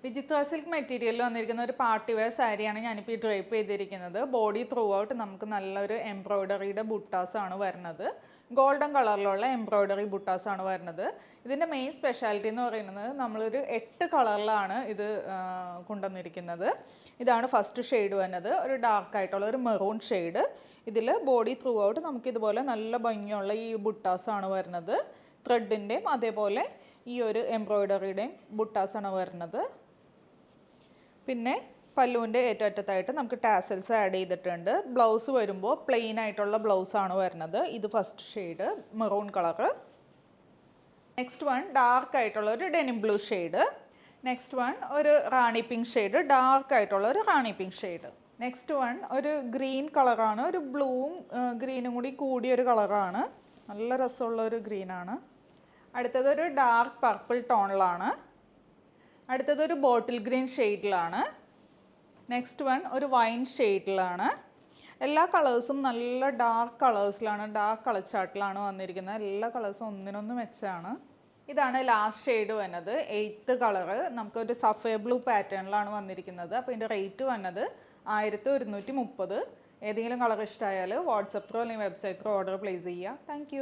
വിചിത്ര സിൽക്ക് മെറ്റീരിയലിൽ വന്നിരിക്കുന്ന ഒരു പാർട്ടി വെയർ സാരിയാണ് ഞാനിപ്പോൾ ഈ ഡ്രേപ്പ് ചെയ്തിരിക്കുന്നത്. ബോഡി ത്രൂ ഔട്ട് നമുക്ക് നല്ലൊരു എംബ്രോയ്ഡറിയുടെ ബുട്ടാസാണ് വരുന്നത്. ഗോൾഡൻ കളറിലുള്ള എംബ്രോയ്ഡറി ബുട്ടാസാണ് വരുന്നത്. ഇതിൻ്റെ മെയിൻ സ്പെഷ്യാലിറ്റി എന്ന് പറയുന്നത് നമ്മളൊരു 8 കളറിലാണ് ഇത് കൊണ്ടുവന്നിരിക്കുന്നത്. ഇതാണ് ഫസ്റ്റ് ഷെയ്ഡ് വരുന്നത്, ഒരു ഡാർക്കായിട്ടുള്ള ഒരു മെറൂൺ ഷെയ്ഡ്. ഇതിൽ ബോഡി ത്രൂ ഔട്ട് നമുക്കിതുപോലെ നല്ല ഭംഗിയുള്ള ഈ ബുട്ടാസാണ് വരുന്നത്. ത്രെഡിൻ്റെയും അതേപോലെ ഈ ഒരു എംബ്രോയ്ഡറിയുടെയും ബുട്ടാസാണ് വരുന്നത്. പിന്നെ പല്ലുവിൻ്റെ ഏറ്റവും അറ്റത്തായിട്ട് നമുക്ക് ടാസൽസ് ആഡ് ചെയ്തിട്ടുണ്ട്. ബ്ലൗസ് വരുമ്പോൾ പ്ലെയിൻ ആയിട്ടുള്ള ബ്ലൗസാണ് വരുന്നത്. ഇത് first shade maroon colour. Next one dark ആയിട്ടുള്ള ഒരു denim blue shade. Next one ഒരു റാണി പിങ്ക് ഷെയ്ഡ്, ഡാർക്ക് ആയിട്ടുള്ള ഒരു റാണി പിങ്ക് ഷെയ്ഡ്. നെക്സ്റ്റ് വൺ ഒരു ഗ്രീൻ കളറാണ്, ഒരു ബ്ലൂവും ഗ്രീനും കൂടി കൂടിയൊരു കളറാണ്, നല്ല രസമുള്ള ഒരു ഗ്രീനാണ്. അടുത്തതൊരു ഡാർക്ക് പർപ്പിൾ ടോണിലാണ്. അടുത്തതൊരു ബോട്ടിൽ ഗ്രീൻ ഷെയ്ഡിലാണ്. നെക്സ്റ്റ് വൺ ഒരു വൈൻ ഷെയ്ഡിലാണ്. എല്ലാ കളേഴ്സും നല്ല ഡാർക്ക് കളേഴ്സിലാണ്, ഡാർക്ക് കളർ ചാർട്ടിലാണ് വന്നിരിക്കുന്നത്. എല്ലാ കളേഴ്സും ഒന്നിനൊന്ന് മെച്ചമാണ്. ഇതാണ് ലാസ്റ്റ് ഷെയ്ഡ് വന്നത്, 8th കളറ്. നമുക്കൊരു സഫേ ബ്ലൂ പാറ്റേണിലാണ് വന്നിരിക്കുന്നത്. അപ്പോൾ ഇതിൻ്റെ റേറ്റ് വന്നത് 1130. ഏതെങ്കിലും കളർ ഇഷ്ടമായാൽ വാട്സപ്പ് ത്രൂ അല്ലെങ്കിൽ വെബ്സൈറ്റ് ത്രൂ ഓർഡർ പ്ലേസ് ചെയ്യുക. താങ്ക്